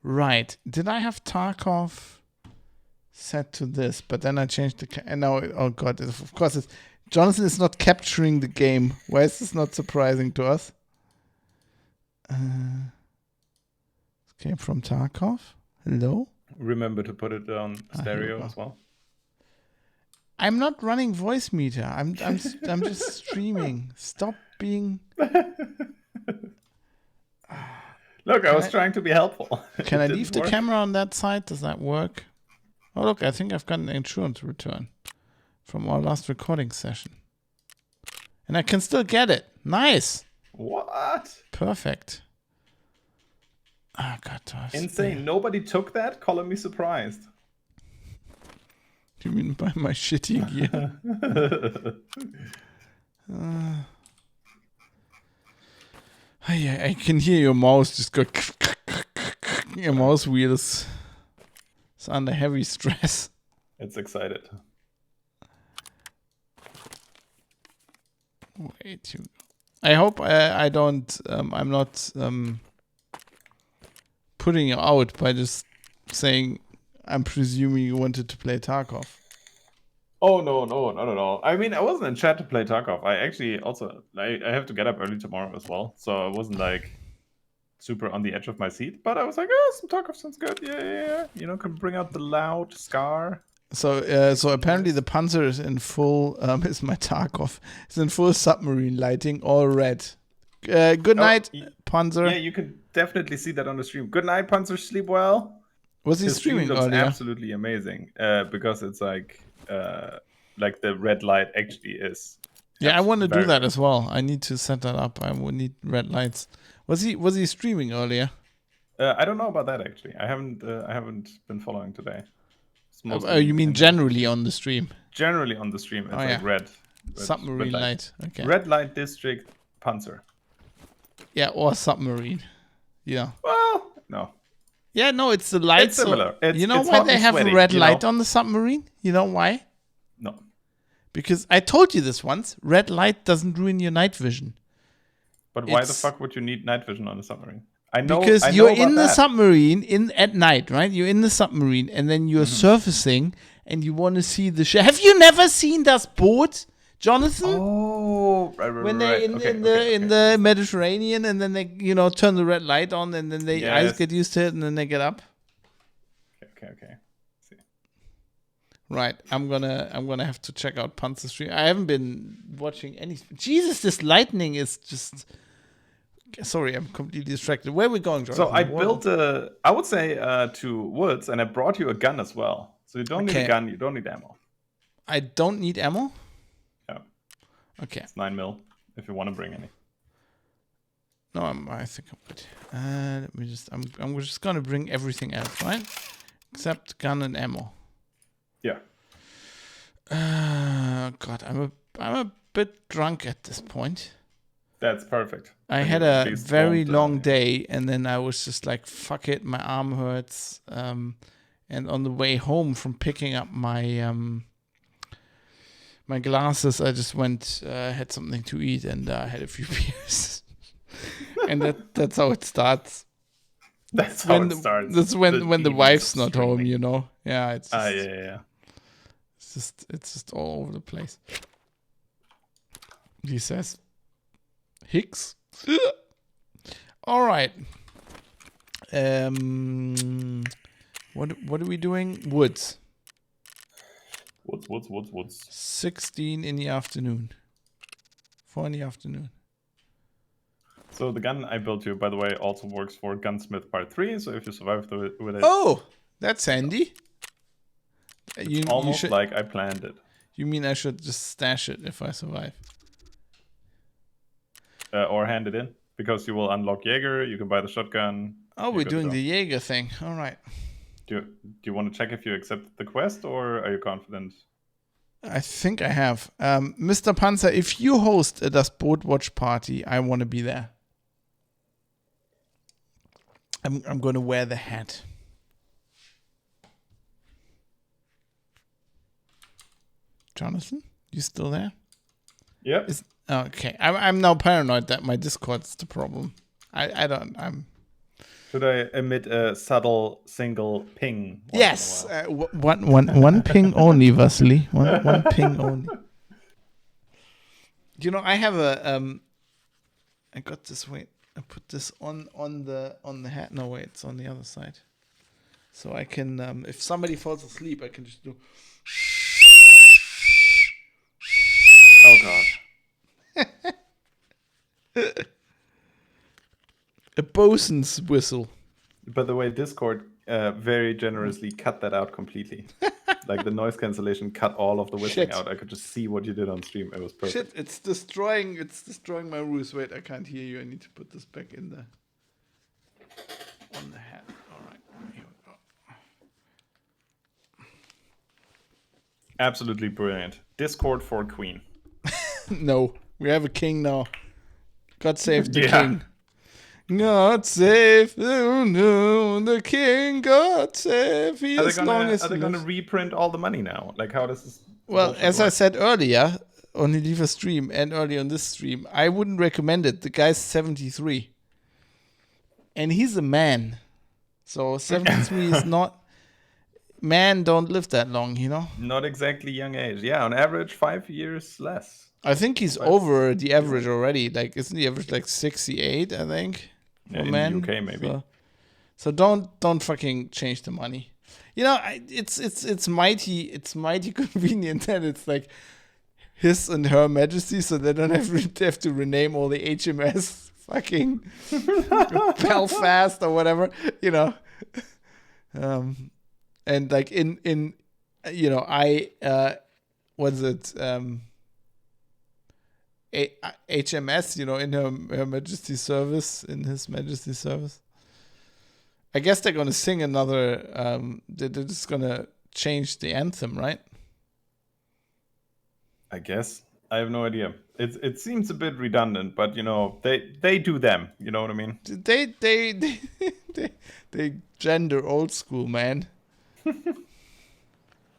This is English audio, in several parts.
Right. Did I have Tarkov set to this? But then I changed the... now, oh God. Of course, Jonathan is not capturing the game. Why is this not surprising to us? Came from Tarkov. Hello? Remember to put it on stereo as well. I'm not running voice meter. I'm just streaming. Stop being... Look, I was trying to be helpful. Can I leave the camera on that side? Does that work? Oh, look, I think I've got an insurance return from our last recording session. And I can still get it. Nice. What? Perfect. Oh, God. Insane. Nobody took that? Calling me surprised. You mean by my shitty gear? I can hear your mouse just go... Your mouse wheel is under heavy stress. It's excited. Wait, I hope I don't... I'm not putting you out by just saying I'm presuming you wanted to play Tarkov. Oh, no. I mean, I wasn't in chat to play Tarkov. I actually also... I have to get up early tomorrow as well. So I wasn't like... super on the edge of my seat, but I was like, oh, some Tarkov sounds good. Yeah. You know, can bring out the loud Scar. So apparently the Panzer is in full, is my Tarkov. It's in full submarine lighting, all red. Good night, Panzer. Yeah, you can definitely see that on the stream. Good night, Panzer. Sleep well. Was he streaming looks earlier? Absolutely amazing, because it's like the red light actually is. Yeah, I want to do that as well. I need to set that up. I will need red lights. Was he streaming earlier? I don't know about that actually. I haven't been following today. Oh, you mean generally on the stream? Generally on the stream, it's like red submarine light. Okay. Red light district Panzer. Yeah, or submarine. Yeah. Well, no. Yeah, no, it's the light. It's similar. You know why they have a red light on the submarine? You know why? No. Because I told you this once. Red light doesn't ruin your night vision. But why the fuck would you need night vision on a submarine? I know because you're in the submarine at night, right? You're in the submarine, and then you're surfacing, and you want to see the ship. Have you never seen Das Boot, Jonathan? Oh, right. When they're in the Mediterranean, and then they turn the red light on, and then the eyes get used to it, and then they get up. Okay. See. Right, I'm gonna have to check out Panzer stream. I haven't been watching any. Jesus, this lightning is just. Sorry, I'm completely distracted. Where are we going, Jonathan? So I built I would say 2 woods, and I brought you a gun as well. So you don't need a gun, you don't need ammo. I don't need ammo? Yeah. Okay. It's 9mm, if you want to bring any. No, I think I'm good. Let me just, I'm just gonna bring everything else, right? Except gun and ammo. Yeah. God, I'm a bit drunk at this point. That's perfect. I had a very long day, and then I was just like, fuck it, my arm hurts. And on the way home from picking up my my glasses, I just went, had something to eat, and had a few beers. And that's how it starts. That's how it starts. That's when the wife's not home, you know? Yeah, it's just, yeah. It's just all over the place. He says, Hicks. All right. What are we doing? Woods. 16 in the afternoon. 4 in the afternoon. So the gun I built you, by the way, also works for Gunsmith Part 3. So if you survive with it... Oh, that's handy. It's almost like I planned it. You mean I should just stash it if I survive? Or hand it in, because you will unlock Jaeger, you can buy the shotgun. Oh, we're doing the Jaeger thing. All right. Do you want to check if you accept the quest, or are you confident? I think I have. Mr. Panzer, if you host a Das Boot watch party, I want to be there. I'm going to wear the hat. Jonathan, you still there? Yep. Okay. I'm now paranoid that my Discord's the problem. I don't. I'm. Should I emit a subtle single ping? Yes, one ping only, Vasily. One ping only. You know, I have a I got this. Wait, I put this on the hat. No, wait, it's on the other side. So I can, if somebody falls asleep, I can just do. Oh god. A bosun's whistle. By the way, Discord very generously cut that out completely. Like the noise cancellation cut all of the whistling out. I could just see what you did on stream. It was perfect. Shit, it's destroying my ruse. Wait, I can't hear you. I need to put this back in on the hat. All right, here we go. Absolutely brilliant. Discord for Queen. No, we have a king now. God save the king. God save the king. God save. He Are is they gonna reprint all the money now? Like, how does this? Well, as I said earlier on the Lever stream and earlier on this stream, I wouldn't recommend it. The guy's 73, and he's a man. So 73 is not. Men don't live that long, you know. Not exactly young age. Yeah, on average, 5 years less. I think he's over the average already. Like, isn't the average like 68? I think. Yeah, in the UK maybe. So don't fucking change the money. You know, it's mighty convenient that it's like His and Her Majesty, so they don't have to rename all the HMS fucking Belfast or whatever, you know. And like in you know, what's it? HMS, you know, in Her Majesty's service, in His Majesty's service. I guess they're gonna sing another. They're just gonna change the anthem, right? I guess. I have no idea. It seems a bit redundant, but you know, they do them. You know what I mean? They gender old school, man.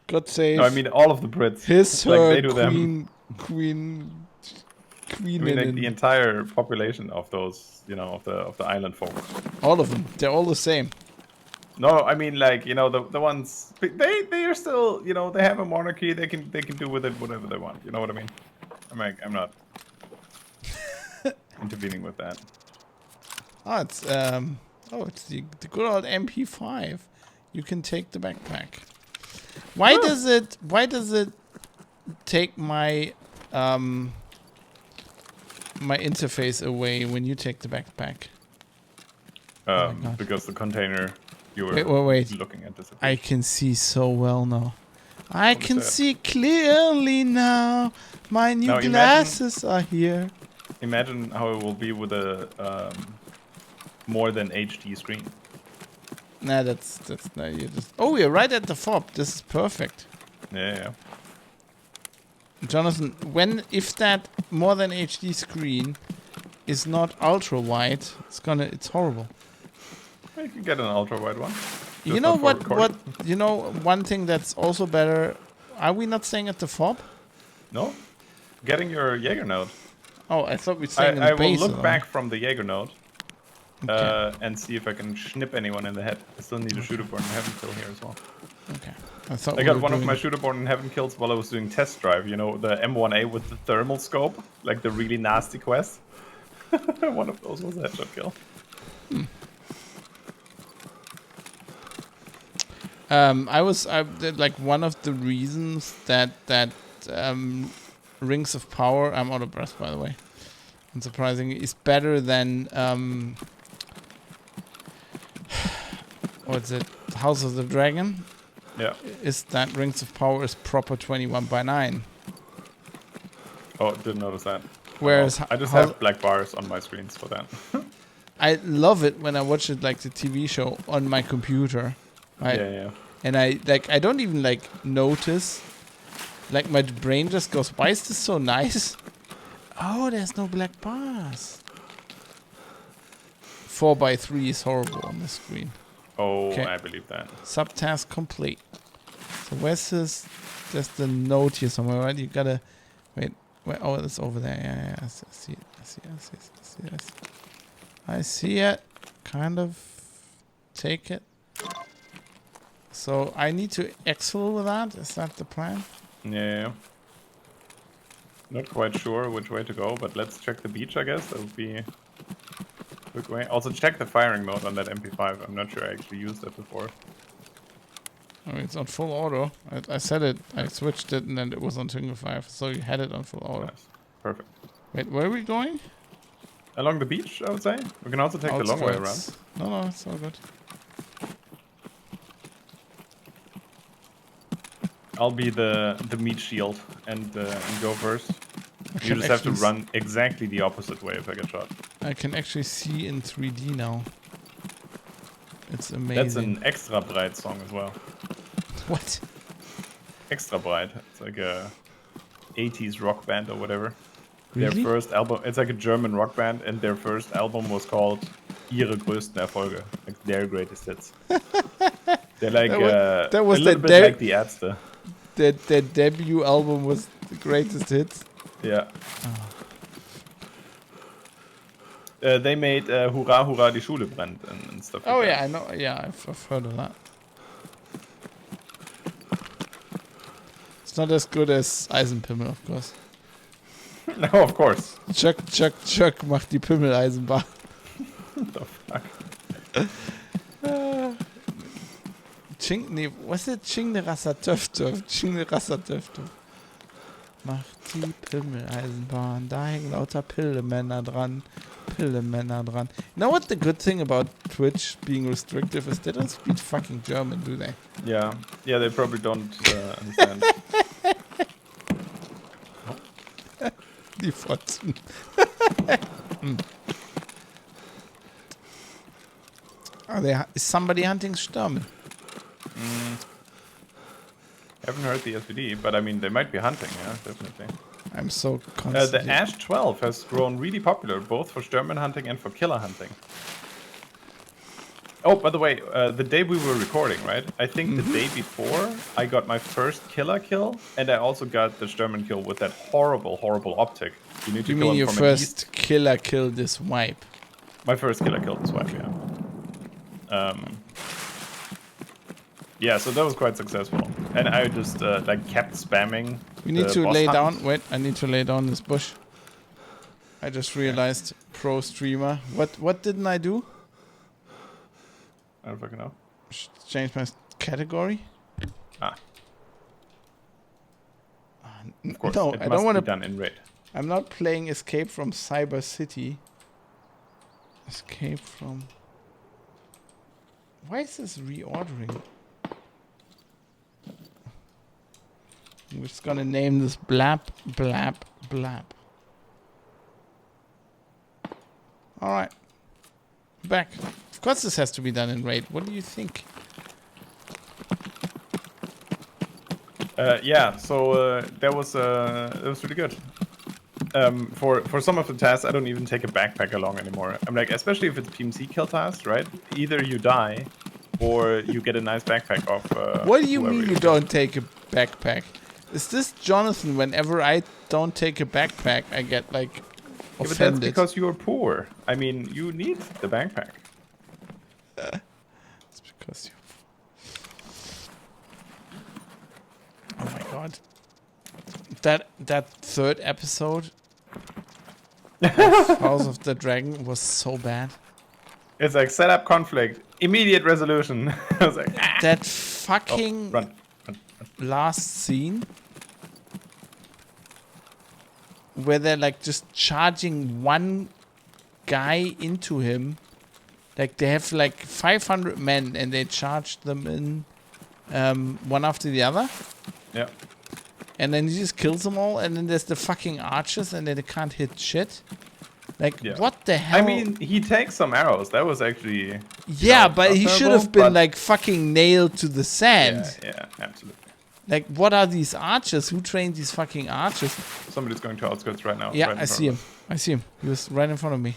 God save. No, I mean all of the Brits. His, like, her, they do queen. I mean, like the entire population of those, you know, of the island folk. All of them. They're all the same. No, I mean, like, you know, the ones they are still, you know, they have a monarchy. They can do with it whatever they want. You know what I mean? I'm not intervening with that. Oh, it's the good old MP5. You can take the backpack. Why does it take my my interface away when you take the backpack? Because the container you were looking at disappeared. I can see so well now. I can see clearly now. My new glasses are here. Imagine how it will be with a more than HD screen. Nah, that's no. You just. Oh, you're right at the fob. This is perfect. Yeah. Jonathan, if that more than HD screen is not ultra wide, it's horrible. You can get an ultra wide one. You know what you know, one thing that's also better. Are we not saying at the fob? No. Getting your Jaeger node. Oh, I thought we were saying in the I base. will look back from the Jaeger node and see if I can snip anyone in the head. I still need a shooter born in heaven kill here as well. Okay. I got one of my shooter born in heaven kills while I was doing test drive. You know, the M1A with the thermal scope, like the really nasty quest. One of those was a headshot kill. I like one of the reasons that Rings of Power. I'm out of breath, by the way. Unsurprisingly, is better than what's it? House of the Dragon. Yeah. Is that Rings of Power is proper 21:9. Oh, didn't notice that. Whereas I just have black bars on my screens for that. I love it when I watch it like the TV show on my computer. Right? Yeah. And I don't even like notice. Like my brain just goes, why is this so nice? Oh, there's no black bars. 4:3 is horrible on the screen. Oh, okay. I believe that. Subtask complete. So where's this? There's the note here somewhere, right? You gotta wait. Oh, it's over there. Yeah. I see it. I see it. Kind of take it. So I need to exfil with that? Is that the plan? Yeah. Not quite sure which way to go, but let's check the beach, I guess. That would be a quick way. Also check the firing mode on that MP5. I'm not sure I actually used that before. I mean, it's on full auto. I said it. I switched it and then it was on single 5. So you had it on full auto. Nice. Perfect. Wait, where are we going? Along the beach, I would say. We can also take the long way around. No, it's all good. I'll be the meat shield and go first. You just have to run exactly the opposite way if I get shot. I can actually see in 3D now. It's amazing. That's an Extra Breit song as well. What? Extra Breit. It's like a 80s rock band or whatever. Really? Their first album, it's like a German rock band, and their first album was called Ihre größten Erfolge, like their greatest hits. They're like that was a little bit like the Ärzte. Their debut album was the greatest hits. Yeah. They made Hurra Hurra die Schule brennt and stuff like that. Yeah, I know. Yeah, I've heard of that. It's not as good as Eisenpimmel, of course. No, of course. Chuck, Chuck, Chuck macht die Pimmel-Eisenbahn. What the fuck? Nee, was ist Ching de Rassa Töff Töff? Ching de Rassa Töff Töff. Macht die Pimmel-Eisenbahn. Da hängen lauter Pillemänner dran. Pillemänner dran. You know what the good thing about Twitch being restrictive is? They don't speak fucking German, do they? Yeah, they probably don't understand. Die Fotzen. Is somebody hunting Sturm? Haven't heard the SVD, but I mean, they might be hunting, yeah, definitely. I'm so constantly... The Ash 12 has grown really popular, both for Sturman hunting and for killer hunting. Oh, by the way, the day we were recording, right? I think the day before, I got my first killer kill, and I also got the Sturman kill with that horrible, horrible optic. You need to kill him your from first killer kill this wipe? My first killer kill this wipe, yeah. Yeah, so that was quite successful. And I just like kept spamming. We need to lay down. Wait, I need to lay down this bush. I just realized pro streamer. What didn't I do? I don't fucking know. Change my category. Of course. No, I don't want to. Done in raid. I'm not playing Escape from Cyber City. Escape from. Why is this reordering? I'm just gonna name this Blab Blab Blab. Alright. Back. Of course this has to be done in raid. What do you think? Yeah, so that was really good. For some of the tasks, I don't even take a backpack along anymore. I'm like, especially if it's PMC kill tasks, right? Either you die, or you get a nice backpack off. What do you mean you don't take a backpack? Is this Jonathan? Whenever I don't take a backpack, I get like offended. Yeah, but that's because you're poor. I mean, you need the backpack. It's because you're. Oh my god! That third episode of House of the Dragon was so bad. It's like set up conflict, immediate resolution. I was like, that fucking run. last scene where they're like just charging one guy into him. Like they have like 500 men and they charge them in one after the other. Yeah. And then he just kills them all, and then there's the fucking archers, and then they can't hit shit. Like, what the hell? I mean, he takes some arrows. That was actually... Yeah, but he should have been, like, fucking nailed to the sand. Yeah, absolutely. Like, what are these archers? Who trained these fucking archers? Somebody's going to outskirts right now. Yeah, right I see him. I see him. He was right in front of me.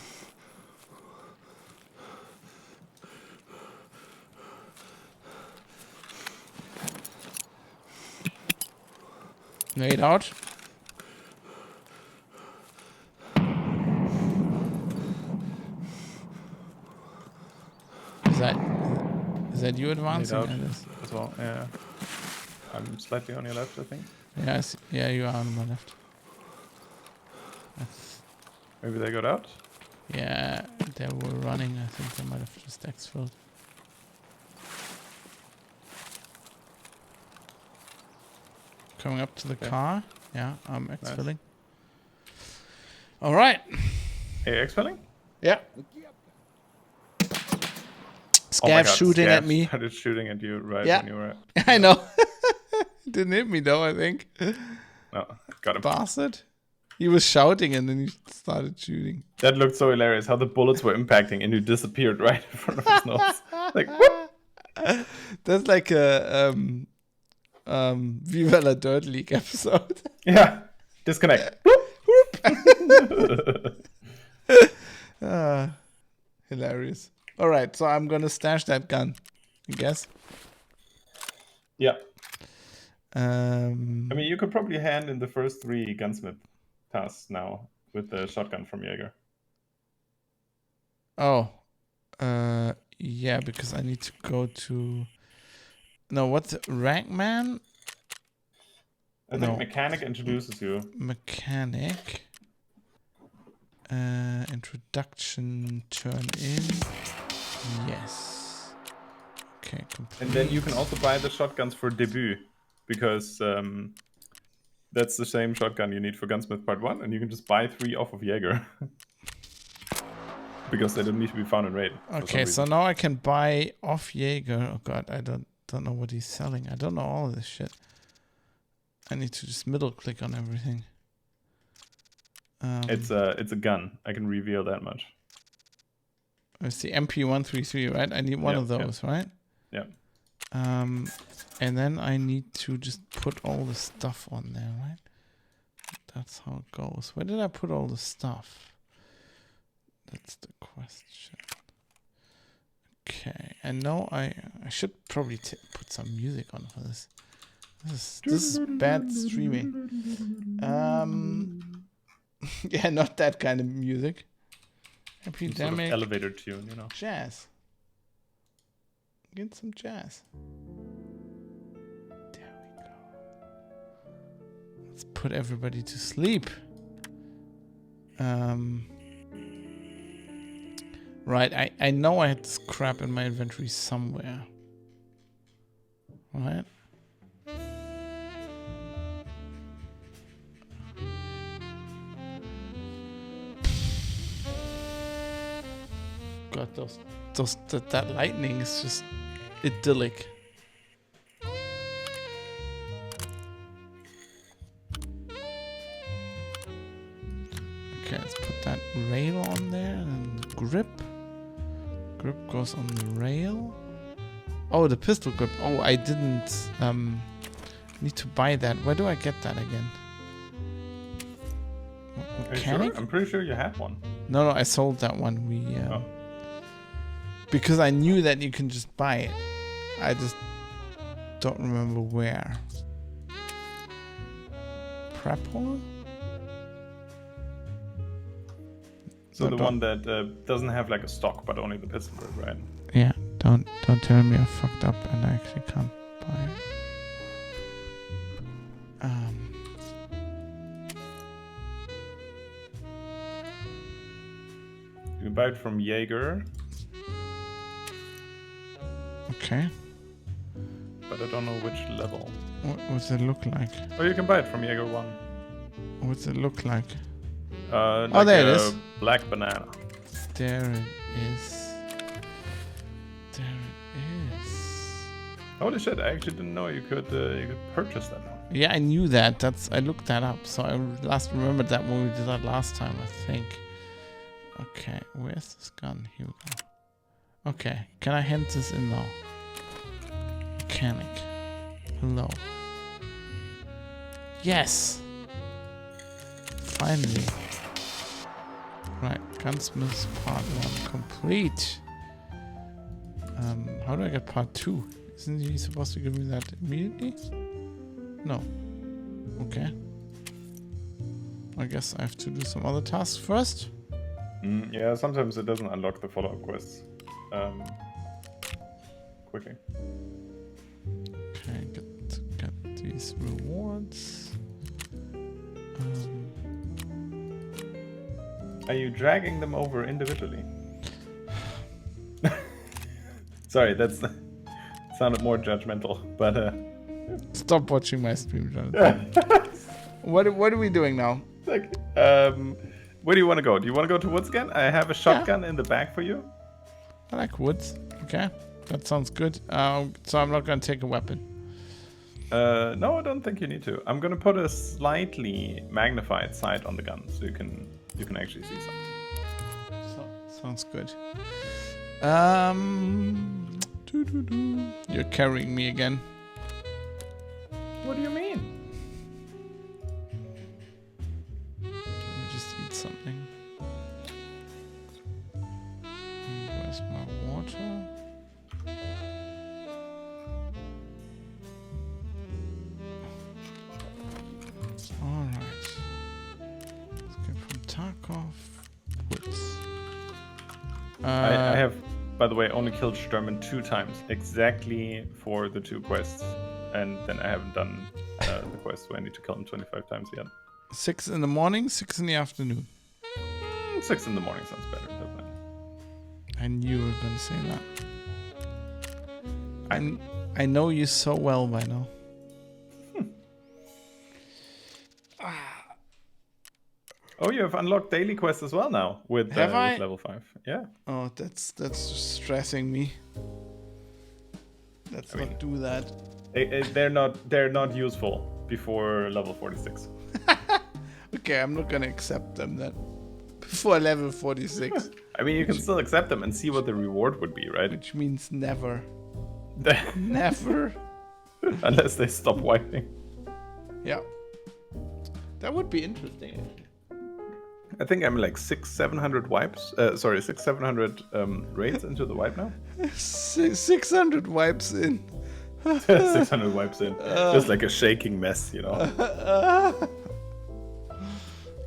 Laid out. Is that you advancing? Out as well. Yeah. I'm slightly on your left, I think. Yeah, yeah, you are on my left. Maybe they got out? Yeah, they were running. I think they might have just exfilled. Coming up to the car. Yeah, I'm exfilling. Nice. All right. Hey, exfilling? Yeah. Scav shooting at me. Started shooting at you when you were. I know. Didn't hit me though, I think. No, got him. Bastard. He was shouting and then he started shooting. That looked so hilarious how the bullets were impacting and you disappeared right in front of his nose. Like, whoop! That's like a Viva la Dirt League episode. Yeah. Disconnect. Hilarious. All right, so I'm gonna stash that gun, I guess. Yeah. I mean, you could probably hand in the first 3 gunsmith tasks now with the shotgun from Jaeger. Oh, yeah, because I need to go to. No, what's it? Rankman? I think mechanic introduces you. Mechanic. Introduction. Turn in. Yes. Okay. Complete. And then you can also buy the shotguns for debut, because that's the same shotgun you need for Gunsmith Part 1, and you can just buy 3 off of Jaeger. Because they don't need to be found in raid. Okay, so now I can buy off Jaeger. Oh god, I don't know what he's selling. I don't know all of this shit. I need to just middle click on everything. It's a gun. I can reveal that much. It's the MP133, right? I need one of those, right? Yeah. And then I need to just put all the stuff on there, right? That's how it goes. Where did I put all the stuff? That's the question. Okay, I know I should probably put some music on for this. This is bad streaming. Yeah, not that kind of music. Epidemic. Sort of elevator tune, you know. Jazz. Get some jazz. There we go. Let's put everybody to sleep. Right, I know I had this crap in my inventory somewhere. Right? God, that lightning is just idyllic. Okay, let's put that rail on there and the grip. Grip goes on the rail. Oh, the pistol grip. Oh, I didn't need to buy that. Where do I get that again? Mechanic? Sure? I'm pretty sure you had one. No, I sold that one. Because I knew that you can just buy it. I just don't remember where. Prep hole? So the one that doesn't have like a stock, but only the pistol grip, right? Yeah. Don't tell me I fucked up and I actually can't buy it. You can buy it from Jaeger. Okay. But I don't know which level. What's it look like? Oh, you can buy it from Jaeger 1. What's it look like? Like there it is. Black banana. There it is. There it is. Holy shit! I actually didn't know you could purchase that one. Yeah, I knew that. I looked that up. So I last remembered that when we did that last time, I think. Okay, where's this gun? Here we go. Okay, can I hand this in now? Mechanic. Hello. Yes! Finally. Right, Gunsmith's part 1 complete. How do I get part 2? Isn't he supposed to give me that immediately? No. Okay. I guess I have to do some other tasks first. Yeah, sometimes it doesn't unlock the follow-up quests. quickly. Okay, get these rewards. Are you dragging them over individually? Sorry, that's sounded more judgmental, but Stop watching my stream, Jonathan. What are we doing now? like, where do you want to go? Do you want to go to woods again? I have a shotgun in the back for you. I like woods. Okay, that sounds good. So I'm not gonna take a weapon. No, I don't think you need to. I'm gonna put a slightly magnified sight on the gun, so you can actually see something. So, sounds good. You're carrying me again. What do you mean? Let me just eat something. Where's my water? Alright. Let's get from Tarkov. Woods. I have, by the way, only killed Sturman 2 times, exactly for the 2 quests. And then I haven't done the quest where I need to kill him 25 times yet. 6 in the morning, 6 in the afternoon. 6 in the morning sounds better, doesn't it? I knew you were gonna say that. I know you so well by now. Oh, you have unlocked daily quests as well now with level 5. Yeah. Oh, that's stressing me. Let's not do that. They're not useful before level 46. Okay, I'm not gonna accept them then. Before level 46. I mean, you can still accept them and see what the reward would be, right? Which means never. Never. Unless they stop wiping. Yeah. That would be interesting. I think I'm like 600-700 wipes. 600-700 raids into the wipe now. 600 wipes in. 600 wipes in. Just like a shaking mess, you know.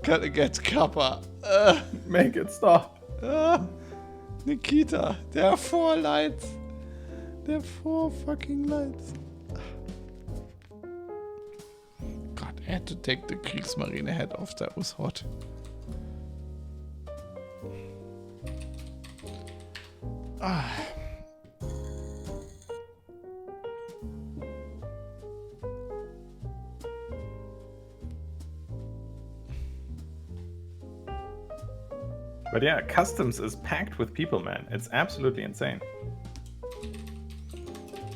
Gotta get Kappa. Make it stop. Nikita, there are 4 lights. There are 4 fucking lights. God, I had to take the Kriegsmarine head off. That was hot. But yeah, customs is packed with people, man. It's absolutely insane.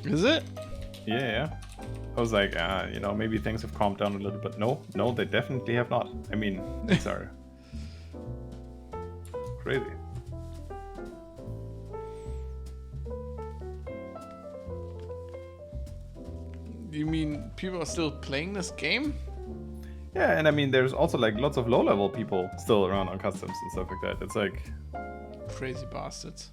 Is it? Yeah. I was like, you know, maybe things have calmed down a little bit. No, they definitely have not. I mean, things are crazy. You mean people are still playing this game? Yeah, and I mean, there's also like lots of low-level people still around on customs and stuff like that. It's like crazy bastards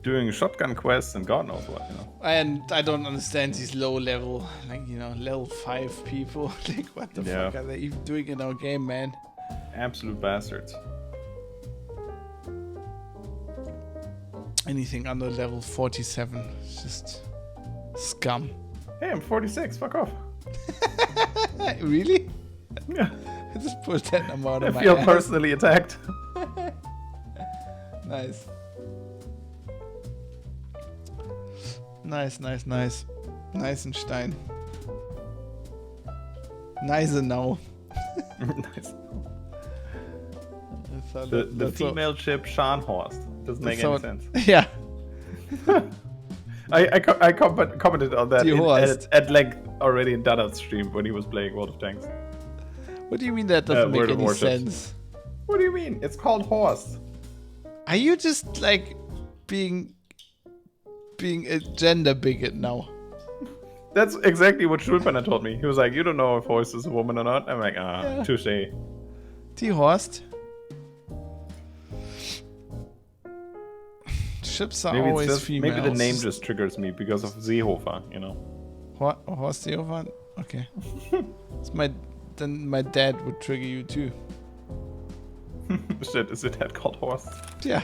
doing shotgun quests and God knows what, you know. And I don't understand these low-level, like, you know, level 5 people. Like, what the fuck are they even doing in our game, man? Absolute bastards. Anything under level 47 is just scum. Hey, I'm 46. Fuck off. Really? Yeah. I just put that number out of my I feel ass. personally attacked. Nice. Nice. Neisenstein. Neisenau. Nice. The female ship Scharnhorst doesn't make any sense. Yeah. I commented on that at length already in Donald's stream when he was playing World of Tanks. What do you mean that doesn't make World of any Warships. sense? What do you mean? It's called Horst. Are you just like being a gender bigot now? That's exactly what Schulpenner told me. He was like, you don't know if Horst is a woman or not. I'm like, touche. Die Horst. Ships are always females. Maybe the name just triggers me because of Seehofer, you know. Horst Seehofer? Okay. Then my dad would trigger you too. Shit, is it that called Horst? Yeah.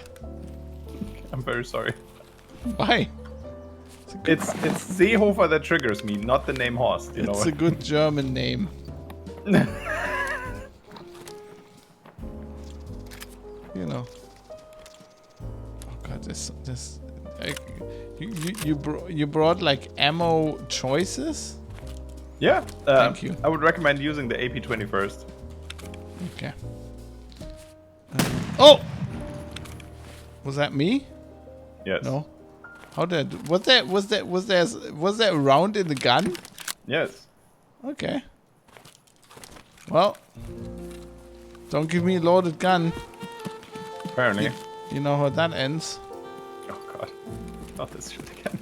I'm very sorry. Why? It's Seehofer that triggers me, not the name Horst. You know. It's a good German name. You know. Oh god, this. You brought like ammo choices. Yeah. Thank you. I would recommend using the AP20 first. Okay. Oh! Was that me? Yes. No. How did was there a round in the gun? Yes. Okay. Well, don't give me a loaded gun. Apparently. You know how that ends. Oh god. Not this shit again.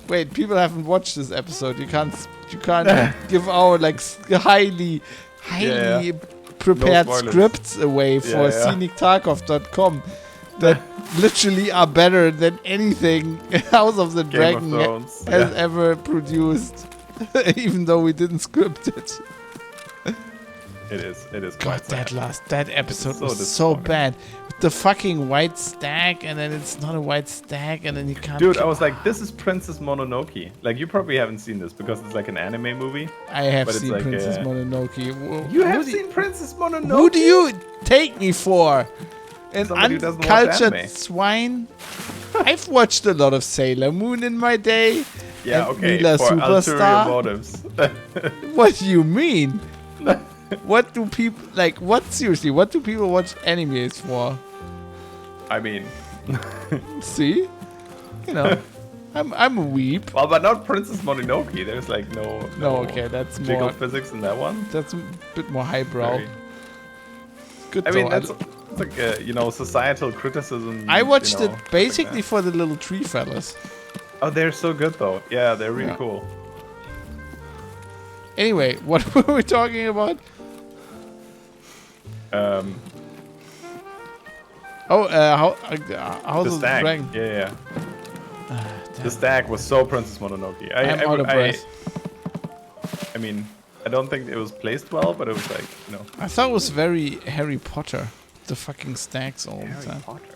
Wait, people haven't watched this episode. You can't give our like highly prepared No spoilers. scripts away for scenictarkov.com that literally are better than anything House of the Dragon has ever produced, even though we didn't script it. It is. God, that episode was so bad. The fucking white stag, and then it's not a white stag, and then you can't. Dude, I was like, this is Princess Mononoke. Like, you probably haven't seen this because it's like an anime movie. I have seen like Princess Mononoke. You have seen Princess Mononoke? Who do you take me for? An uncultured swine? I've watched a lot of Sailor Moon in my day. Yeah, and okay. Mila for Superstar. ulterior motives. What do you mean? What do people like? What seriously? What do people watch animes for? I mean, see, you know, I'm a weep. Well, but not Princess Mononoke. There's like no. Okay, that's jiggle more physics in that one. That's a bit more highbrow. Good. I mean, that's like a, societal criticism. I watched it basically for the little tree fellas. Oh, they're so good though. Yeah, they're really cool. Anyway, what were we talking about? How's the stag? Dragon? Yeah. The stag was so Princess Mononoke. I'm out of breath. I mean, I don't think it was placed well, but it was like, I thought it was very Harry Potter. The fucking stags all the time. Harry Potter.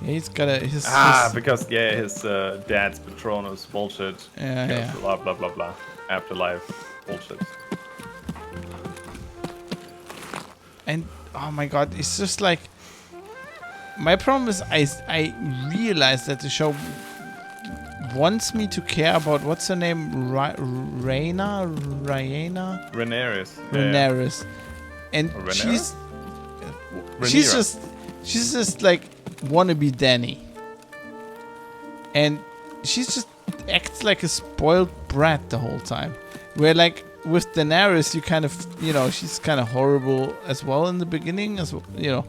Yeah, he's got his dad's Patronus bullshit. Yeah. Blah blah blah blah. Afterlife bullshit. And oh my god, it's just like my problem is I realize that the show wants me to care about what's her name, Rhaenyra, Rhaenyra, and she's just like wannabe Dany, and she's just acts like a spoiled brat the whole time. Where like with Daenerys, you kind of she's kind of horrible as well in the beginning as well,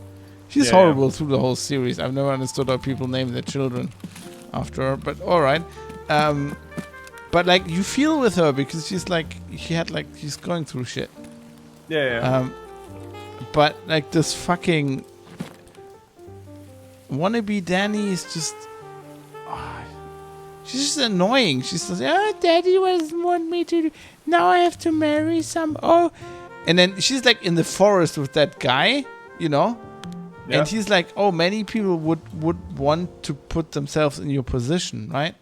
she's horrible through the whole series. I've never understood how people name their children after her, but all right. But like you feel with her because she's going through shit. But like this fucking wannabe Dany is just she's just annoying. She says, Daddy doesn't want me to. Now I have to marry some. Oh. And then she's like in the forest with that guy, And he's like, oh, many people would want to put themselves in your position, right?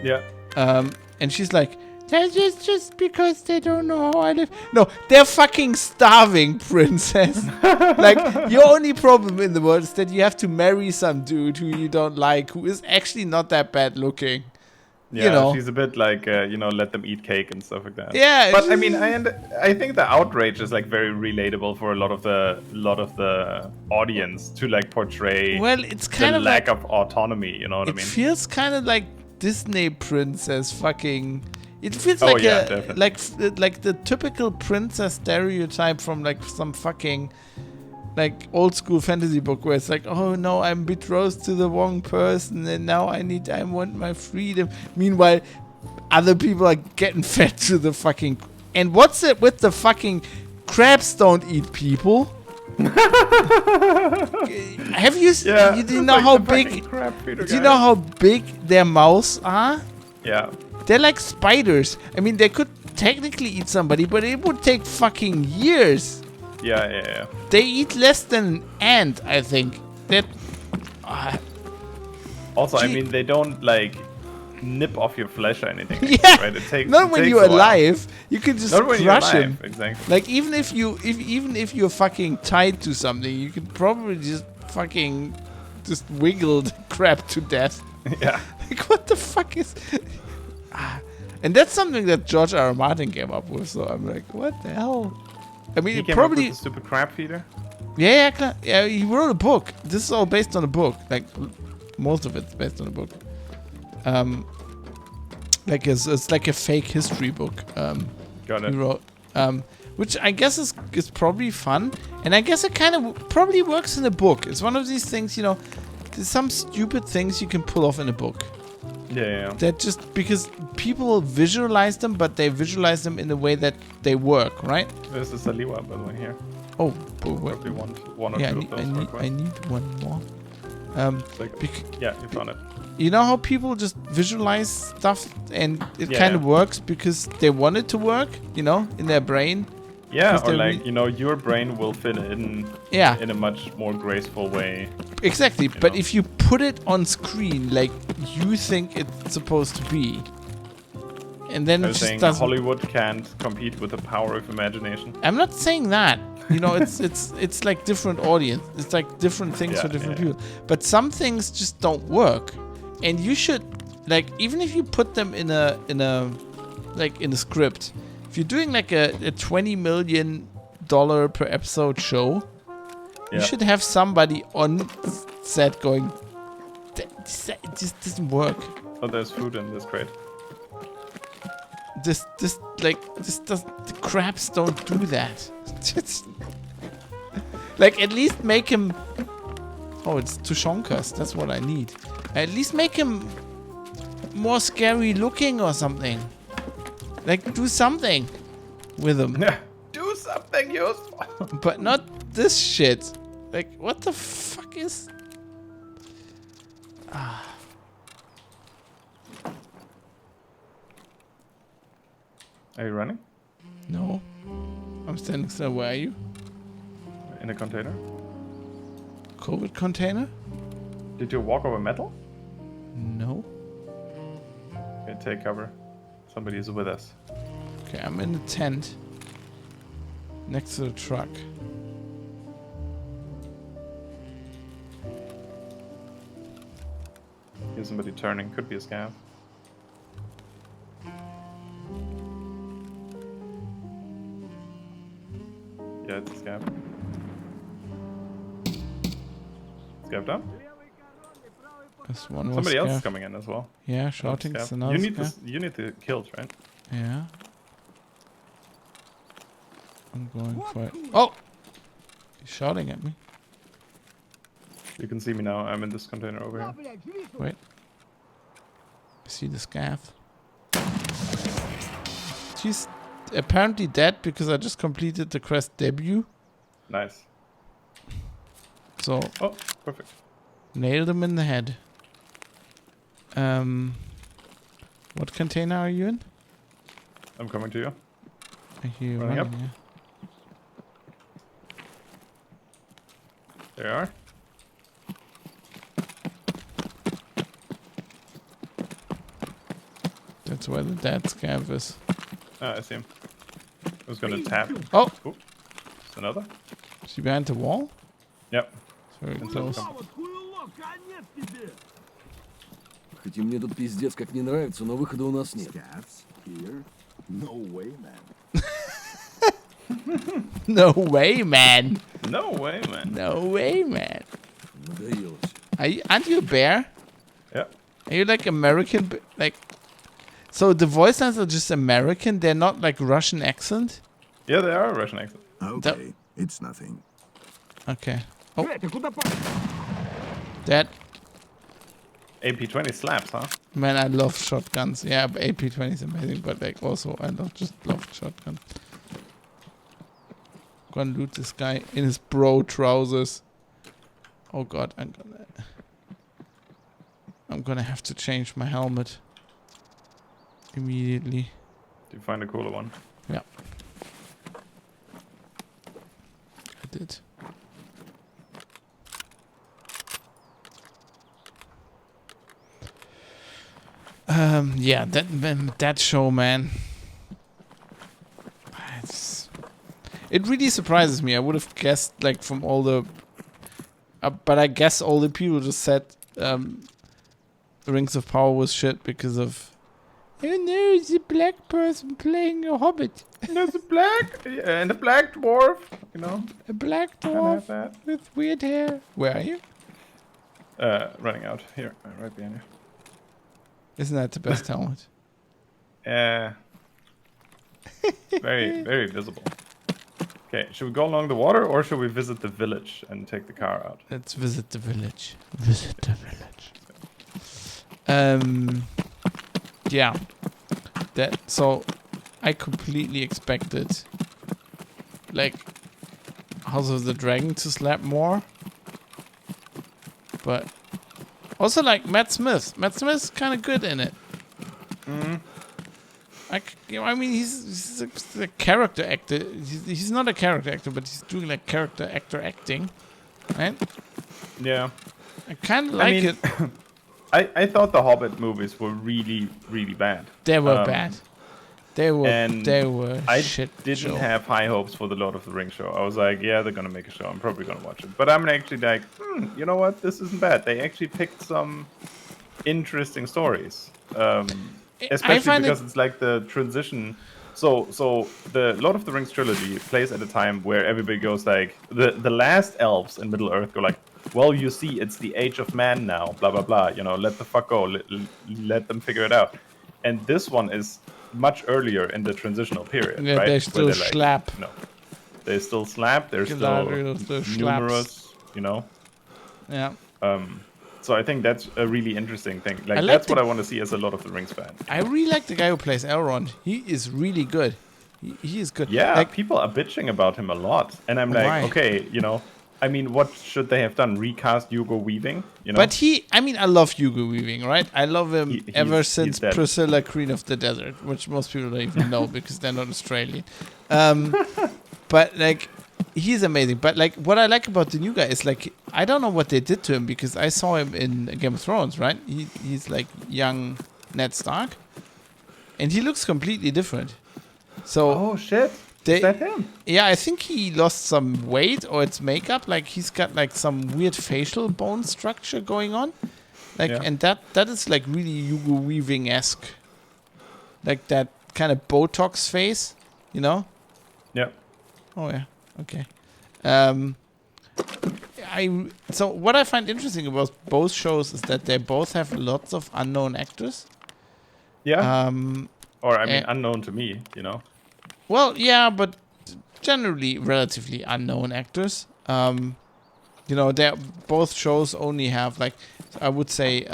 Yeah. And she's like, that's just because they don't know how I live. No, they're fucking starving, princess. Like, your only problem in the world is that you have to marry some dude who you don't like, who is actually not that bad looking. Yeah, she's a bit like, let them eat cake and stuff like that. Yeah, but I mean, I think the outrage is like very relatable for a lot of the audience to like portray. Well, it's kind of lack of autonomy. You know what I mean? It feels kind of like Disney princess fucking. It feels like like the typical princess stereotype from like some fucking like old school fantasy book where it's like, oh no, I'm betrothed to the wrong person and now I want my freedom. Meanwhile, other people are getting fed to the fucking. And what's it with the fucking crabs don't eat people? Have you? Yeah, do you know how big? Do you know how big their mouths are? Yeah. They're like spiders. I mean, they could technically eat somebody, but it would take fucking years. Yeah. They eat less than an ant, I think. That. Also, I Gee. mean, they don't like nip off your flesh or anything. Like Yeah. that, right? It takes. Not it when takes you're a while. alive. You can just Not when you're crush alive. him. Exactly. Like even if you're fucking tied to something, you could probably just fucking just wiggle the crap to death. Yeah. Like what the fuck is? And that's something that George R. R. Martin came up with. So I'm like, what the hell? I mean, He it came up probably. with the stupid crab feeder. Yeah. He wrote a book. This is all based on a book. Like most of it's based on a book. Like it's like a fake history book. Got He it. wrote, which I guess is probably fun, and I guess it kind of probably works in a book. It's one of these things, you know. There's some stupid things you can pull off in a book. Yeah. That just because people visualize them, but they visualize them in a way that they work, right? There's a Saliwa, by the way, here. Oh, but wait. Probably one or Yeah, two of those. I need one more. Like, yeah, you found it. You know how people just visualize stuff and it Yeah, kind of yeah. works because they want it to work, you know, in their brain. Yeah, 'Cause or they're like, you know, your brain will fit in Yeah, in a much more graceful way. exactly. But know. if you put it on screen like you think it's supposed to be, and then I it was just saying doesn't. Hollywood can't compete with the power of imagination. I'm not saying that. You know, it's like different audience. It's like different things Yeah, for different yeah. people. But some things just don't work, and you should like even if you put them in a script. If you're doing like a $20 million per episode show, you Yeah. should have somebody on set going. This doesn't work. Oh, there's food in this crate. This doesn't. The crabs don't do that. Just like at least make him. Oh, it's Tushonkas. That's what I need. At least make him more scary looking or something. Like do something with him, Yeah. Do something useful. but not this shit. Like what the fuck is? Are you running? No, I'm standing still. Where are you? In a container? COVID container? Did you walk over metal? No. Okay, take cover. Somebody is with us. Okay, I'm in the tent next to the truck. Here's somebody turning. Could be a scav. Yeah, it's a scav. Scav down? This one was Somebody else is scared. coming in as well. Yeah, shouting. Scav. It's another You need scared. you need the kills, right? Yeah. I'm going for it. Oh! He's shouting at me. You can see me now. I'm in this container over here. Wait. I see the scav. She's apparently dead because I just completed the quest debut. Nice. So, Oh, perfect. nailed him in the head. What container are you in? I'm coming to you. I hear you Running running, up. yeah. There you are. That's where the dead scav is. Ah, I see him. I was gonna tap. Oh! Ooh. It's another? Is he behind the wall? Yep. It's very Inside close. the company. Хоть и мне тут пиздец как не нравится, но выхода у нас нет. Scavs here? No way, man. No way, man. No way, man. No way, man. Надоело всё. Aren't you a bear? Yeah. Are you like American? Like, so the voice lines are just American. They're not like Russian accent. Yeah, they are a Russian accent. Okay, it's nothing. Okay. Oh, that AP20 slaps, huh? man, I love shotguns. Yeah, but AP20 is amazing, but like also I love shotguns. Gonna loot this guy in his bro trousers. Oh god, I'm gonna have to change my helmet immediately. Do you find a cooler one? Yeah, I did. Yeah, that show, man. It really surprises me. I would have guessed, like, from all the... but I guess all the people just said Rings of Power was shit because of... Oh no, it's a black person playing a hobbit. There's a black and a black dwarf, you know. A black Can't have dwarf that. with weird hair. Where are you? Running out here, right behind you. Isn't that the best helmet? Very, very visible. Okay, should we go along the water or should we visit the village and take the car out? Let's visit the village. Visit the village. Yeah. So I completely expected like House of the Dragon to slap more. But also like Matt Smith. Matt Smith's kind of good in it. I mean, he's a character actor. He's not a character actor, but he's doing like character actor acting, right? Yeah. I kind of like it. I thought the Hobbit movies were really, really bad. They were bad. They were I shit. didn't have high hopes for the Lord of the Rings show. I was like, yeah, they're gonna make a show. I'm probably gonna watch it. But I'm actually like, you know what? This isn't bad. They actually picked some interesting stories. Especially because it's like the transition. So the Lord of the Rings trilogy plays at a time where everybody goes like, the last elves in Middle Earth go like, well, you see, it's the age of man now, blah blah blah. You know, let the fuck go, let them figure it out. And this one is much earlier in the transitional period, Yeah, right? they still like, slap. No, they still slap. They're still Galadriel numerous. You know. Yeah. So I think that's a really interesting thing. Like like that's what I want to see as a Lord of the Rings fan. I really like the guy who plays Elrond. He is really good. He is good. Yeah, like, people are bitching about him a lot, and I'm like, Why? okay, you know, I mean, what should they have done? Recast Hugo Weaving, you know? But I love Hugo Weaving, right? I love him ever he's since dead. Priscilla, Queen of the Desert, which most people don't even know because they're not Australian. But like, he's amazing. But like, what I like about the new guy is like, I don't know what they did to him because I saw him in Game of Thrones, right? He's like young Ned Stark, and he looks completely different. So Oh shit! Is that him? yeah, I think he lost some weight or it's makeup. Like he's got like some weird facial bone structure going on. Like Yeah. and that is like really Hugo Weaving-esque. Like that kind of Botox face, you know? Yeah. Oh yeah. Okay. So what I find interesting about both shows is that they both have lots of unknown actors. Yeah. Or I mean, eh. unknown to me, you know. Well, yeah, but generally relatively unknown actors. You know, they both shows only have like, I would say,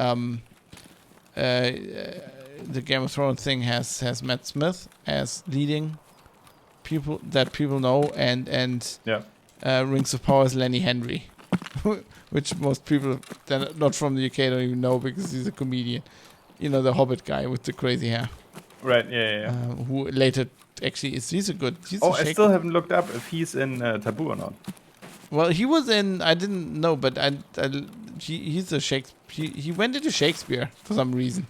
the Game of Thrones thing has Matt Smith as leading people that people know, and Yeah. Rings of Power is Lenny Henry, which most people that are not from the UK don't even know because he's a comedian. You know, the Hobbit guy with the crazy hair. Right. Yeah. Who later actually he's a I still haven't looked up if he's in Taboo or not. Well, he was in. I didn't know, but he's a Shakespeare. He went into Shakespeare for some reason.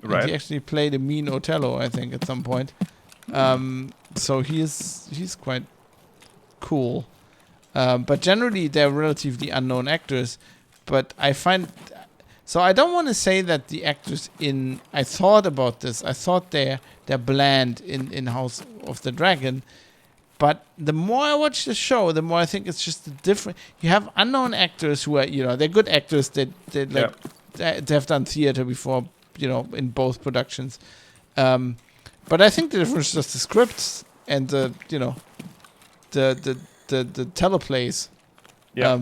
Right. And he actually played a mean Othello, I think, at some point. So he's quite cool. But generally, they're relatively unknown actors. But I find. So I don't want to say that the actors in. I thought about this. I thought they're bland in House of the Dragon. But the more I watch the show, the more I think it's just a different. You have unknown actors who are, you know, they're good actors. They have done theater before, you know, in both productions. But I think the difference is just the scripts and the, you know, the teleplays. Yeah.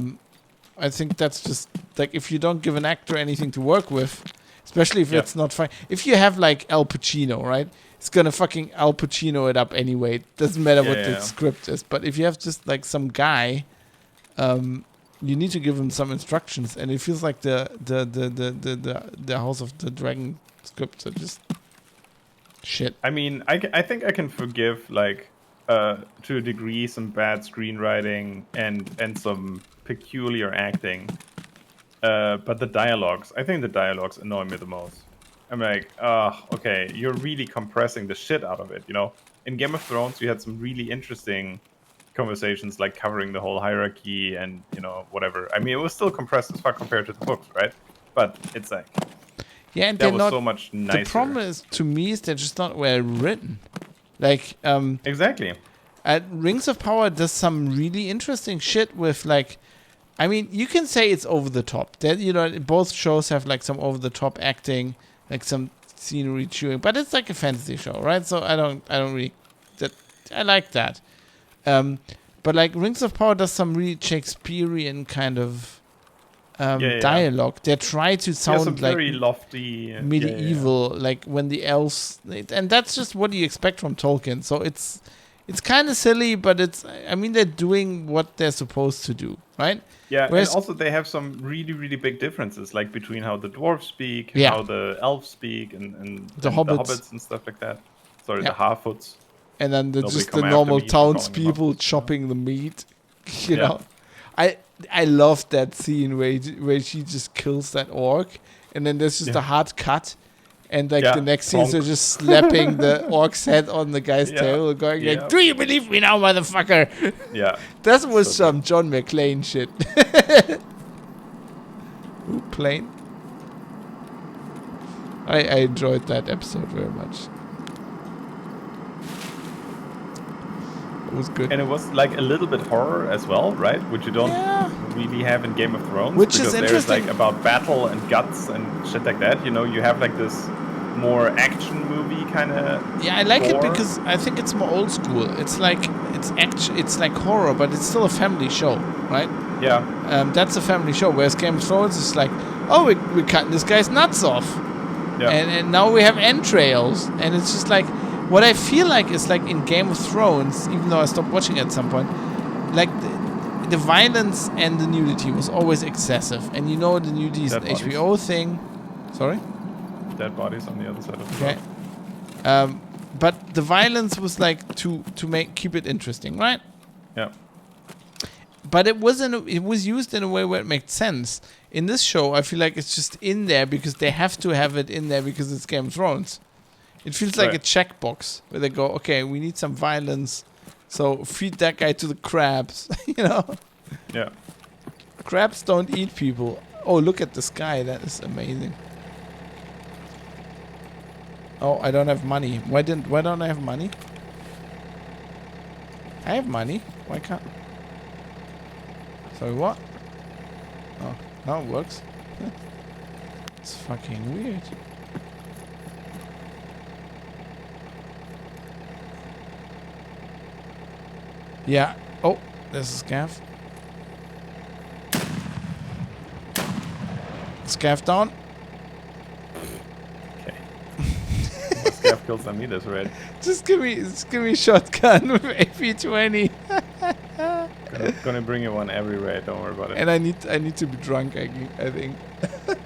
I think that's just like if you don't give an actor anything to work with, especially if it's not fine. If you have like Al Pacino, right? It's gonna fucking Al Pacino it up anyway. Doesn't matter what the script is. But if you have just like some guy, you need to give him some instructions. And it feels like the House of the Dragon scripts are just shit. I mean, I think I can forgive like to a degree some bad screenwriting and some peculiar acting. But the dialogues, I think the dialogues annoy me the most. I'm like, oh, okay, you're really compressing the shit out of it, you know? In Game of Thrones, you had some really interesting conversations, like covering the whole hierarchy and, you know, whatever. I mean, it was still compressed as fuck compared to the books, right? But it's like, Yeah, and that they're was not. so much The problem nicer. is, to me, is they're just not well written. Like, Exactly. Rings of Power does some really interesting shit with like. I mean, you can say it's over the top. That you know, both shows have like some over the top acting, like some scenery chewing, but it's like a fantasy show, right? So I don't really that I like that. But like Rings of Power does some really Shakespearean kind of Yeah. dialogue. They try to Yeah, some sound like very lofty. medieval, like when the elves, and that's just what you expect from Tolkien. So it's kind of silly, but it's. I mean, they're doing what they're supposed to do, right? Yeah, and Whereas, also they have some really, really big differences, like between how the dwarves speak, Yeah. how the elves speak, and The the hobbits. hobbits and stuff like that. Sorry, Yeah. the half-foots. and then Nobody just the come after normal me for calling them townspeople hobbits, you know? chopping the meat. You Yeah. know, I love that scene where she just kills that orc, and then there's just Yeah. a hard cut, and like Yeah, the next scene, they're bonk. just slapping the orc's head on the guy's Yeah, tail, going yeah. like, "Do you believe me now, motherfucker?" Yeah. That was So some John McClane shit. Ooh, plane. I enjoyed that episode very much. It was good. And it was like a little bit horror as well, right? Which you don't Yeah. really have in Game of Thrones. Which is because there's interesting. like about battle and guts and shit like that. You know, you have like this more action movie kind of. Yeah, I like it gore. because I think it's more old school. It's like it's like horror, but it's still a family show, right? Yeah. That's a family show. Whereas Game of Thrones is like, oh, we're cutting this guy's nuts off, Yeah. and now we have entrails, and it's just like what I feel like is like in Game of Thrones, even though I stopped watching at some point, like the violence and the nudity was always excessive, and you know the nudity is an Dead bodies. HBO thing. Sorry. Dead bodies on the other side of the Okay. road. But the violence was like to keep it interesting, right? Yeah. But it was used in a way where it made sense. In this show, I feel like it's just in there because they have to have it in there because it's Game of Thrones. It feels like Right. a checkbox where they go, okay, we need some violence, so feed that guy to the crabs. You know, Yeah. crabs don't eat people. Oh, look at the sky, that is amazing. Oh, I don't have money. Why don't I have money? I have money. Why can't? Sorry, what? Oh, now it works. It's fucking weird. Yeah. Oh, there's a scav. Scav down. Okay. Scav kills than me, that's right. Just give me a shotgun with AP20. Gonna bring you one every raid, don't worry about it. And I need to be drunk, I think.